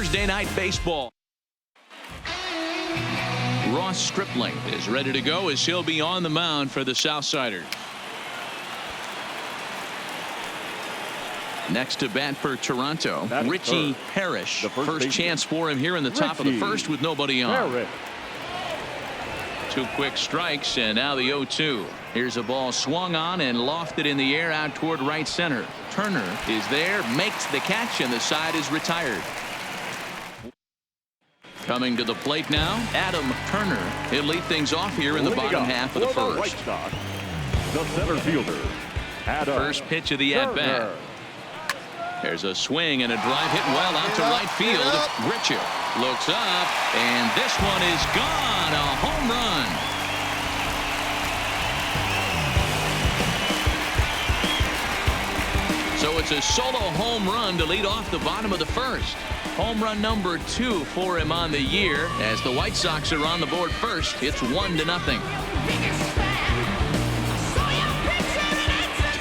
Thursday Night Baseball. Ross Stripling is ready to go as he'll be on the mound for the Southsiders. Next to bat for Toronto, Richie Parrish. First chance for him here in the top of the first with nobody on. 2 quick strikes, and now the 0-2. Here's a ball swung on and lofted in the air out toward right center. Turner is there, makes the catch, and the side is retired. Coming to the plate now, Adam Turner. He'll lead things off here in the bottom half of the first. The center fielder, Adam First pitch of the at-bat. There's a swing and a drive hit well out to right field. Richard looks up, and this one is gone. A home run. So it's a solo home run to lead off the bottom of the first. Home run number 2 for him on the year. As the White Sox are on the board first, it's 1-0.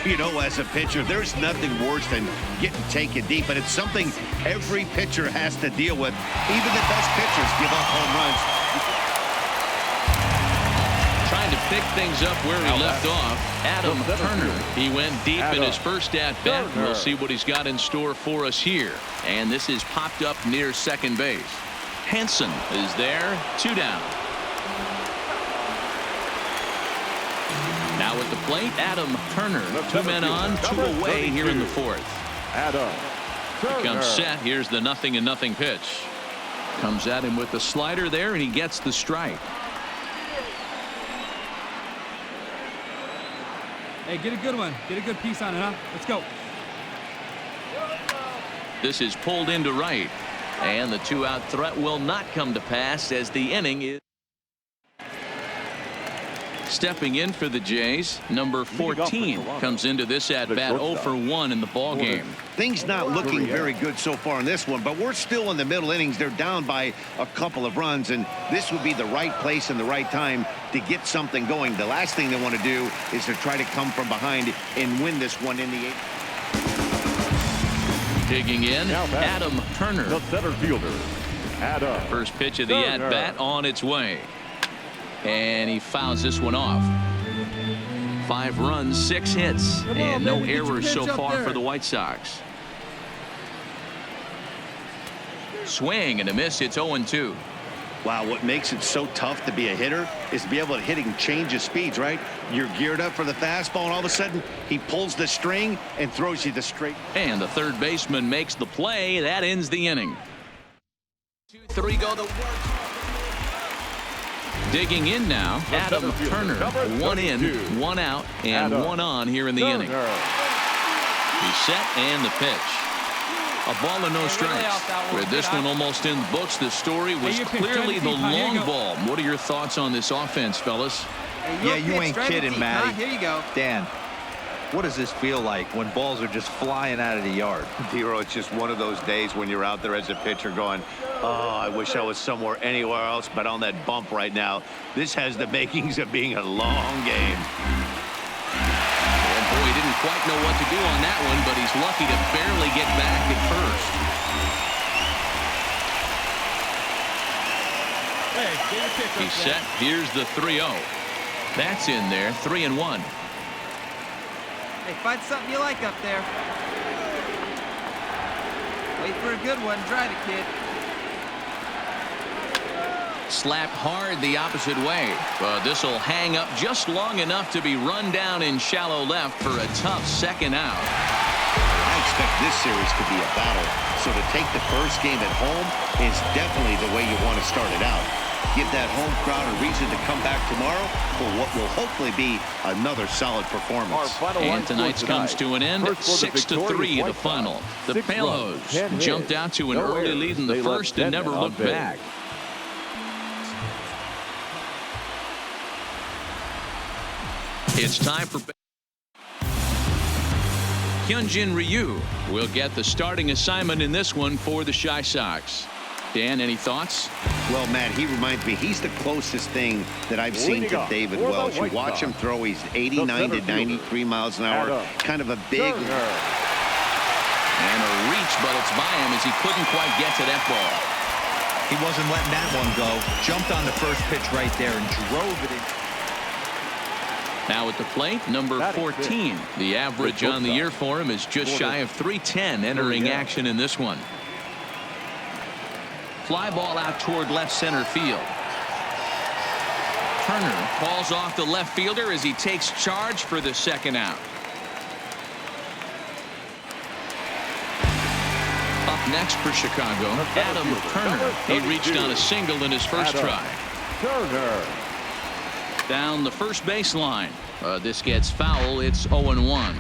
You know, as a pitcher, there's nothing worse than getting taken deep, but it's something every pitcher has to deal with. Even the best pitchers give up home runs. Trying to pick things up where he left off, Adam Turner. He went deep in his first at-bat. We'll see what he's got in store for us here. And this is popped up near second base. Hanson is there, 2 down. Now at the plate, Adam Turner. 2 men on, 2 away here in the fourth. He comes set. Here's the 0-0 pitch. Comes at him with the slider there, and he gets the strike. Hey, get a good one. Get a good piece on it, huh? Let's go. This is pulled into right. And the 2-out threat will not come to pass as the inning is. Stepping in for the Jays, number 14 comes into this at-bat 0 for 1 in the ball game. Things not looking very good so far in this one, but we're still in the middle innings. They're down by a couple of runs, and this would be the right place and the right time to get something going. The last thing they want to do is to try to come from behind and win this one in the 8th. Digging in, Adam Turner. The center fielder, Adam. First pitch of the at-bat on its way. And he fouls this one off. 5 runs, 6 hits, and no errors so far for the White Sox. Swing and a miss. It's 0-2. Wow, what makes it so tough to be a hitter is to be able to hit and change of speeds, right? You're geared up for the fastball, and all of a sudden, he pulls the string and throws you the straight. And the third baseman makes the play. That ends the inning. 2-3 go the work. Digging in now, Adam Turner. 1 in, 1 out, and 1 on here in the inning. He's set, and the pitch. A ball and no strikes. With this one almost in the books, the story was clearly the long ball. What are your thoughts on this offense, fellas? Yeah, you ain't kidding, Matty. Here you go. Dan, what does this feel like when balls are just flying out of the yard? Hero, it's just one of those days when you're out there as a pitcher going, oh, I wish I was somewhere anywhere else but on that bump right now. This has the makings of being a long game. And boy, he didn't quite know what to do on that one, but he's lucky to barely get back at first. He's set. Here's the 3-0. That's in there. 3-1. Hey, find something you like up there. Wait for a good one. Drive it, kid. Slapped hard the opposite way. But this will hang up just long enough to be run down in shallow left for a tough second out. I expect this series to be a battle. So to take the first game at home is definitely the way you want to start it out. Give that home crowd a reason to come back tomorrow for what will hopefully be another solid performance. And tonight's comes to an end. 6-3 the final. The Palos jumped out to an early lead in the first and never looked back. It's time for Hyunjin Ryu will get the starting assignment in this one for the Chi Sox. Dan, any thoughts? Well, Matt, he reminds me, he's the closest thing that I've seen to David Welch. You watch him throw, he's 89 to 93 miles an hour. Kind of a big... And a reach, but it's by him as he couldn't quite get to that ball. He wasn't letting that one go. Jumped on the first pitch right there and drove it in. Now at the plate, number 14. The average on the year for him is just shy of 310 entering action in this one. Fly ball out toward left center field. Turner falls off the left fielder as he takes charge for the second out. Up next for Chicago, Adam Turner. He reached on a single in his first try. Turner. Down the first baseline. This gets foul. It's 0-1.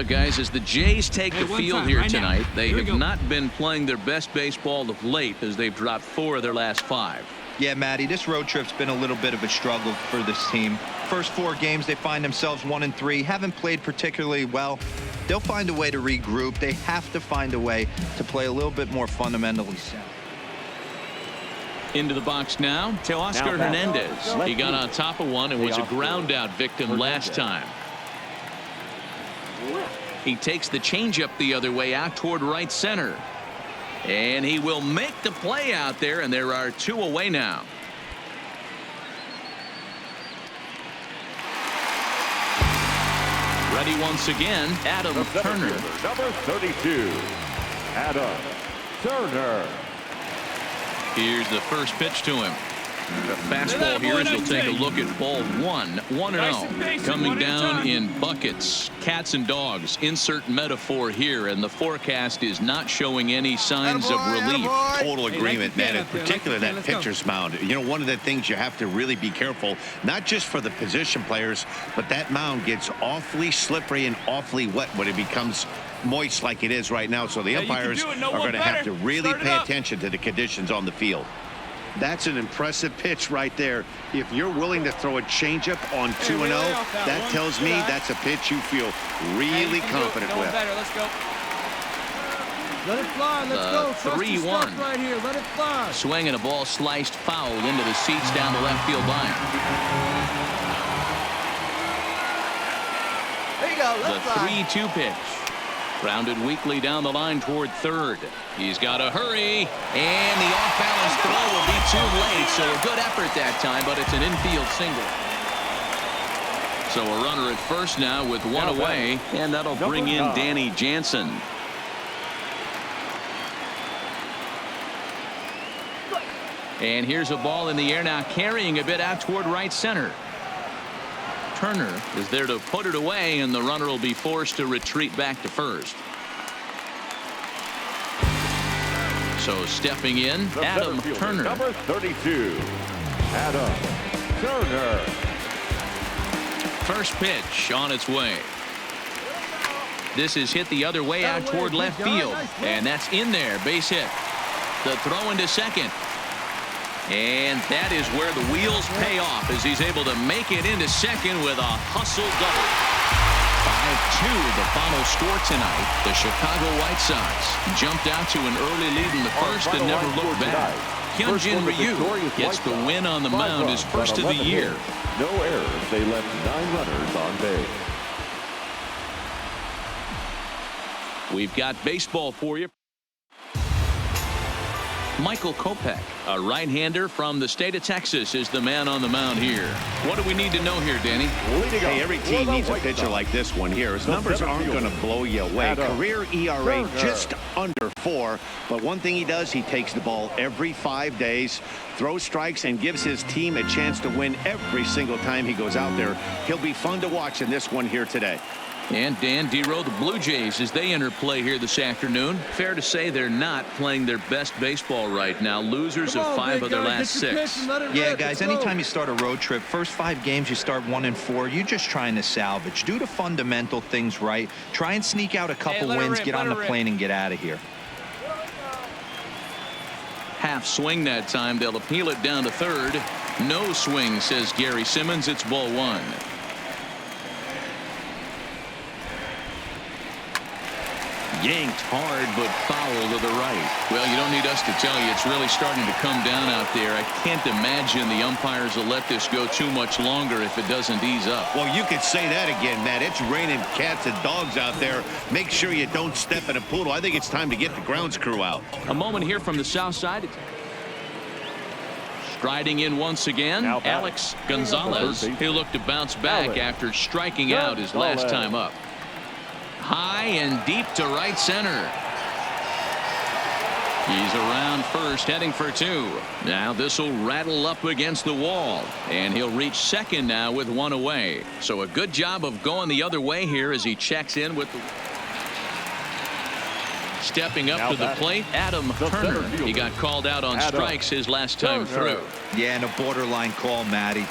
Guys, as the Jays take the field here tonight, they have not been playing their best baseball of late as they've dropped 4 of their last 5. Yeah, Matty, this road trip's been a little bit of a struggle for this team. First 4 games, they find themselves 1-3. Haven't played particularly well. They'll find a way to regroup. They have to find a way to play a little bit more fundamentally sound. Into the box now, Teoscar Hernandez. He got on top of one and was a ground out victim last time. He takes the changeup the other way out toward right center. And he will make the play out there, and there are 2 away now. Ready once again, Adam Turner. Number 32, Adam Turner. Here's the first pitch to him. The fastball here as we'll take a look at ball 1. 1-0. Coming down in buckets. Cats and dogs. Insert metaphor here, and the forecast is not showing any signs of relief. Total agreement, man, in particular that pitcher's mound. You know, one of the things you have to really be careful, not just for the position players, but that mound gets awfully slippery and awfully wet when it becomes moist like it is right now. So the umpires are going to have to really pay attention to the conditions on the field. That's an impressive pitch right there. If you're willing to throw a changeup on 2-0, that tells me that's a pitch you feel really confident with. Let's go. Let it fly. Let's go. 3-1. Right here. Let it fly. Swing and a ball sliced foul into the seats down the left field line. There you go. The 3-2 pitch. Grounded weakly down the line toward third. He's got to hurry, and the off-balance throw will be too late. So a good effort that time, but it's an infield single. So a runner at first now with 1 away, and that'll bring in Danny Jansen. And here's a ball in the air now, carrying a bit out toward right center. Turner is there to put it away, and the runner will be forced to retreat back to first. So stepping in, Adam Turner. Number 32, Adam Turner. First pitch on its way. This is hit the other way out toward left field, and that's in there, base hit. The throw into second. And that is where the wheels pay off as he's able to make it into second with a hustle double. 5-2 the final score tonight. The Chicago White Sox jumped out to an early lead in the first and never looked back. Hyunjin Ryu gets the win on the mound, his first of the year. No errors. They left 9 runners on base. We've got baseball for you. Michael Kopech, a right-hander from the state of Texas, is the man on the mound here. What do we need to know here, Danny? Hey, every team needs a pitcher like this one here. His numbers aren't going to blow you away. Career ERA just under 4. But one thing he does, he takes the ball every 5 days, throws strikes, and gives his team a chance to win every single time he goes out there. He'll be fun to watch in this one here today. And Dan Dero, the Blue Jays, as they enter play here this afternoon, fair to say they're not playing their best baseball right now. Losers of 5 of their last 6. Yeah, guys, anytime you start a road trip, first 5 games you start 1-4, you're just trying to salvage. Do the fundamental things right. Try and sneak out a couple wins, get on the plane, and get out of here. Half swing that time. They'll appeal it down to third. No swing, says Gary Simmons. It's ball 1. Yanked hard, but foul to the right. Well, you don't need us to tell you, it's really starting to come down out there. I can't imagine the umpires will let this go too much longer if it doesn't ease up. Well, you could say that again, Matt. It's raining cats and dogs out there. Make sure you don't step in a poodle. I think it's time to get the grounds crew out. A moment here from the south side. Striding in once again, Alex Gonzalez. He'll look to bounce back after striking out his last time up. High and deep to right center. He's around first, heading for two. Now this will rattle up against the wall, and he'll reach second now with one away. So a good job of going the other way here as he checks in with the... Stepping up to the plate, Adam Turner. He got called out on strikes his last time through. Yeah, and a borderline call, Matty.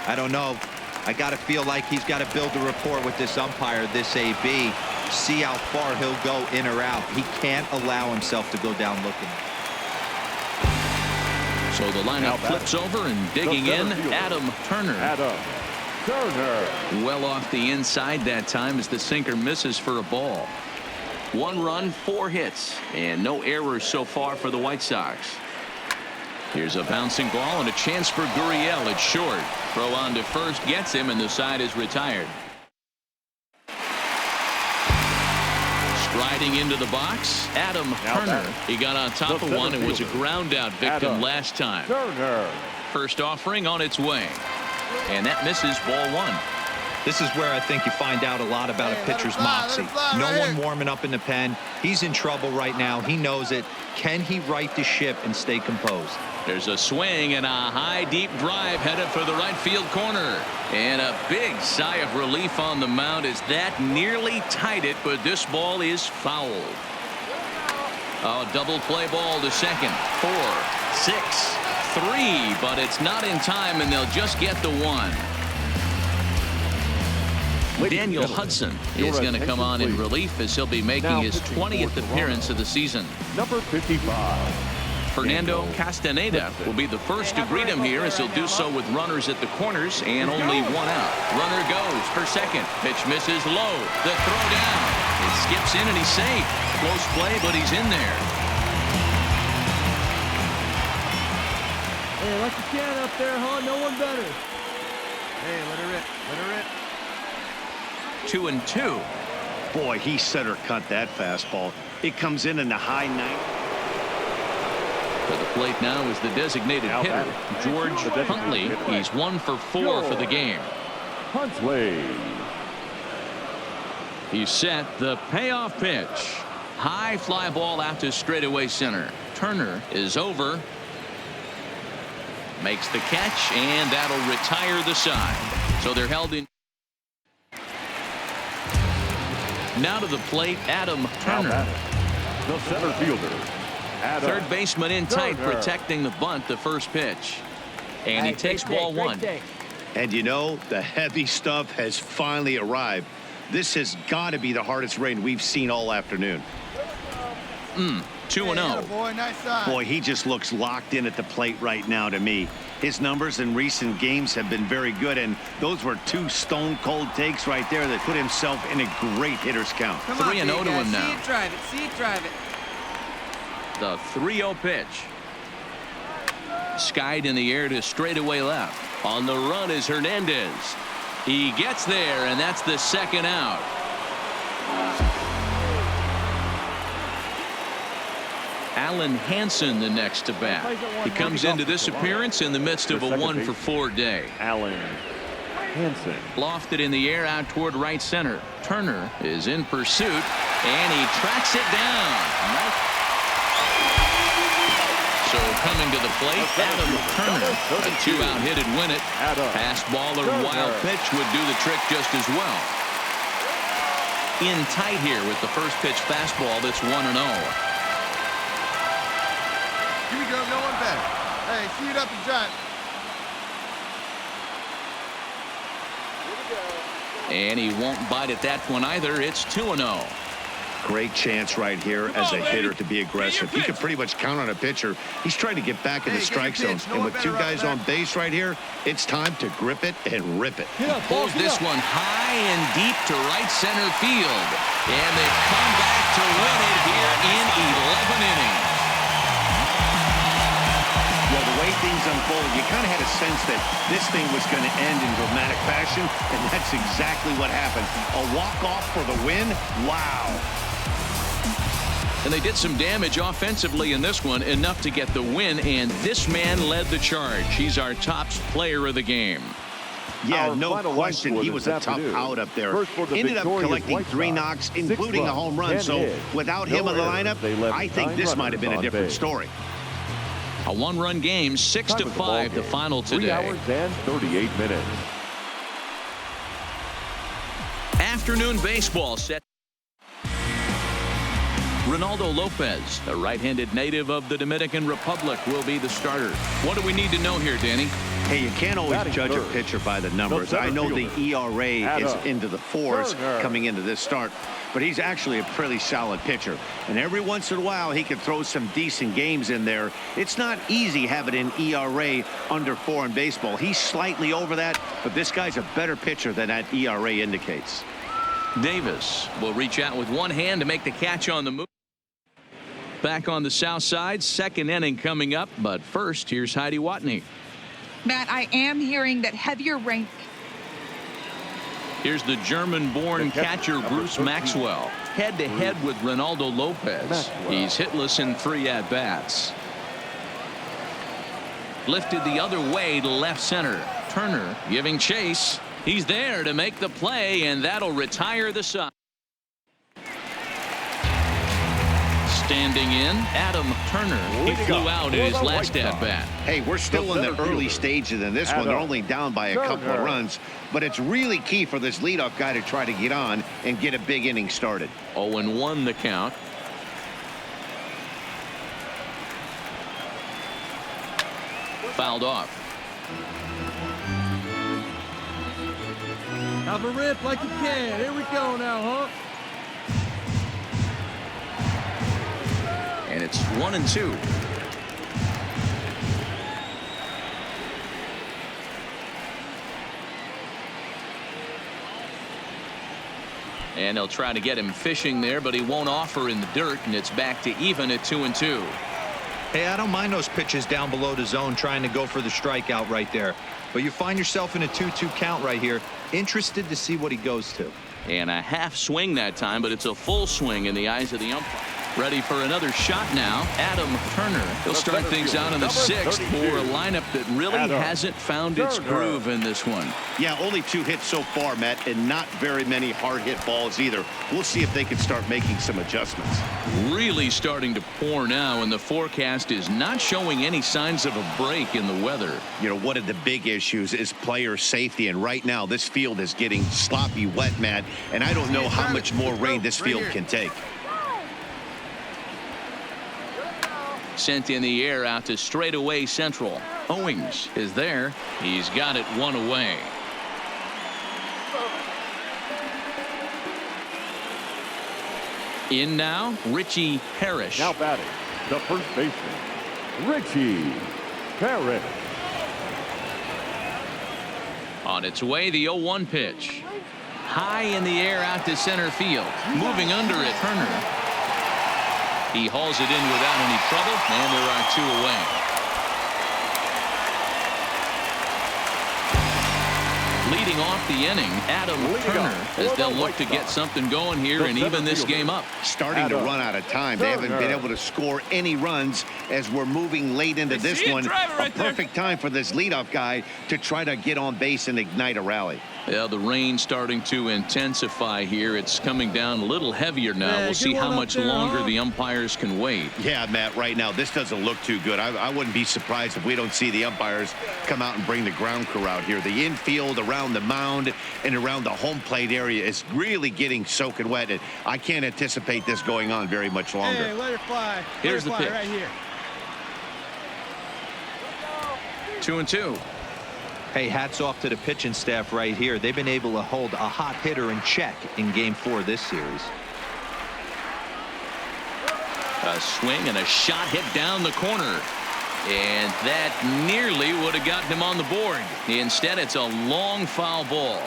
I don't know. I got to feel like he's got to build a rapport with this umpire, this AB. See how far he'll go in or out. He can't allow himself to go down looking. So the lineup flips over and digging in, Adam Turner. Well off the inside that time as the sinker misses for a ball. 1 run, 4 hits, and no errors so far for the White Sox. Here's a bouncing ball and a chance for Gurriel. It's short. Throw on to first gets him, and the side is retired. Striding into the box, Adam Turner. He got on top of one and was a ground out victim last time. First offering on its way, and that misses ball 1. This is where I think you find out a lot about a pitcher's moxie. No one warming up in the pen. He's in trouble right now. He knows it. Can he right the ship and stay composed? There's a swing and a high deep drive headed for the right field corner. And a big sigh of relief on the mound as that nearly tied it, but this ball is fouled. A double play ball to second. 4, 6, 3, but it's not in time, and they'll just get the 1. Daniel Hudson is going to come on in relief as he'll be making his 20th appearance of the season. Number 55. Fernando Castaneda will be the first to greet him here as he'll do so with runners at the corners and only 1 out. Runner goes for second. Pitch misses low. The throw down. It skips in and he's safe. Close play, but he's in there. Hey, like you can up there, huh? No one better. Hey, let her rip. Let her rip. 2-2. Boy, he center cut that fastball. It comes in the high 90s. For the plate now is the designated hitter, George Huntley. He's 1 for 4 for the game. Huntley. He's set. The payoff pitch. High fly ball out to straightaway center. Turner is over. Makes the catch, and that'll retire the side. So they're held in. Now to the plate, Adam Turner. The center fielder. Third baseman in tight, protecting the bunt, the first pitch. And he takes ball 1. And you know, the heavy stuff has finally arrived. This has got to be the hardest rain we've seen all afternoon. 2-0. Boy, nice side. Boy, he just looks locked in at the plate right now to me. His numbers in recent games have been very good, and those were 2 stone-cold takes right there that put himself in a great hitter's count. 3-0 to him now. See it, drive it. See it, drive it. The 3-0 pitch. Skied in the air to straightaway left. On the run is Hernandez. He gets there, and that's the second out. Alan Hansen the next to bat. He comes into this appearance in the midst of a 1 for 4 day. Alan Hansen. Lofted in the air out toward right center. Turner is in pursuit, and he tracks it down. So coming to the plate, Adam Turner. A 2-out hit and win it. Fastball or wild pitch would do the trick just as well. In tight here with the first pitch fastball that's 1-0. Here we go. No one better. Hey, see it up and drive. And he won't bite at that one either. It's 2-0. Great chance right here as a hitter to be aggressive. You can pretty much count on a pitcher. He's trying to get back in the strike zone. And with two guys on base right here, it's time to grip it and rip it. Pulls this one high and deep to right center field. And they've come back to win it here in 11 innings. Well, the way things unfolded, you kind of had a sense that this thing was going to end in dramatic fashion, and that's exactly what happened. A walk-off for the win? Wow. And they did some damage offensively in this one, enough to get the win, and this man led the charge. He's our top player of the game. Yeah, no question. He was a tough out up there. Ended up collecting 3 knocks, including a home run. So without him in the lineup, I think this might have been a different story. A 1-run game, 6-5, the final today. 3 hours and 38 minutes. Afternoon baseball set. Ronaldo Lopez, a right-handed native of the Dominican Republic, will be the starter. What do we need to know here, Danny? Hey, you can't always judge a pitcher by the numbers. I know the ERA is into the 4s coming into this start, but he's actually a pretty solid pitcher. And every once in a while, he can throw some decent games in there. It's not easy having an ERA under 4 in baseball. He's slightly over that, but this guy's a better pitcher than that ERA indicates. Davis will reach out with one hand to make the catch on the move. Back on the south side, second inning coming up, but first, here's Heidi Watney. Matt, I am hearing that heavier rain. Here's the German-born catcher Bruce Maxwell, head-to-head with Ronaldo Lopez. He's hitless in 3 at-bats. Lifted the other way to left center. Turner giving chase. He's there to make the play, and that'll retire the side. Standing in, Adam Turner. He flew out in his last at-bat. Hey, we're still in the early stages in this one. They're only down by a couple of runs, but it's really key for this leadoff guy to try to get on and get a big inning started. 0-1 the count. Fouled off. Have a rip like you can. Here we go now, huh? And it's 1-2. And they'll try to get him fishing there, but he won't offer in the dirt, and it's back to even at 2-2. Hey, I don't mind those pitches down below the zone trying to go for the strikeout right there. But you find yourself in a 2-2 count right here. Interested to see what he goes to. And a half swing that time, but it's a full swing in the eyes of the umpire. Ready for another shot now. Adam Turner. He'll start things out in the 6th for a lineup that really hasn't found its groove in this one. Yeah, only 2 hits so far, Matt, and not very many hard hit balls either. We'll see if they can start making some adjustments. Really starting to pour now, and the forecast is not showing any signs of a break in the weather. You know, one of the big issues is player safety, and right now this field is getting sloppy wet, Matt, and I don't know how much more rain this field can take. Sent in the air out to straightaway central. Owings is there. He's got it 1 away. In now, Richie Parrish. Now batting, the first baseman, Richie Parrish. On its way, the 0-1 pitch. High in the air out to center field. Moving under it, Turner. He hauls it in without any trouble, and there are 2 away. Leading off the inning, Adam Turner, as they'll look to get something going here and even this game up. Starting to run out of time. They haven't been able to score any runs as we're moving late into this one. A perfect time for this leadoff guy to try to get on base and ignite a rally. Yeah, the rain starting to intensify here. It's coming down a little heavier now. We'll see how much longer the umpires can wait. Yeah, Matt, right now this doesn't look too good. I wouldn't be surprised if we don't see the umpires come out and bring the ground crew out here. The infield around the mound and around the home plate area is really getting soaking wet, and I can't anticipate this going on very much longer. Hey, let it fly. Here's the pitch. Right here. 2-2. Hey, hats off to the pitching staff right here. They've been able to hold a hot hitter in check in Game 4 this series. A swing and a shot hit down the corner. And that nearly would have gotten him on the board. Instead, it's a long foul ball.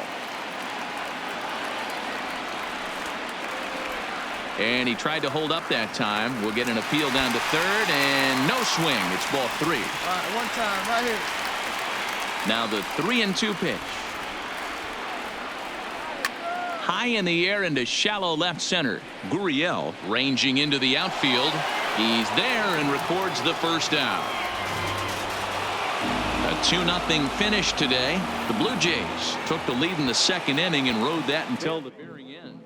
And he tried to hold up that time. We'll get an appeal down to third, and no swing. It's ball 3. All right, one time, right here. Now the 3-2 pitch. High in the air into shallow left center. Gurriel ranging into the outfield. He's there and records the first out. A 2-0 finish today. The Blue Jays took the lead in the second inning and rode that until the very end.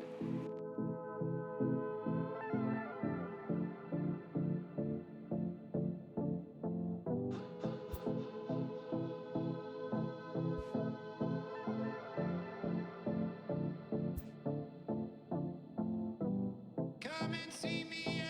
Come and see me.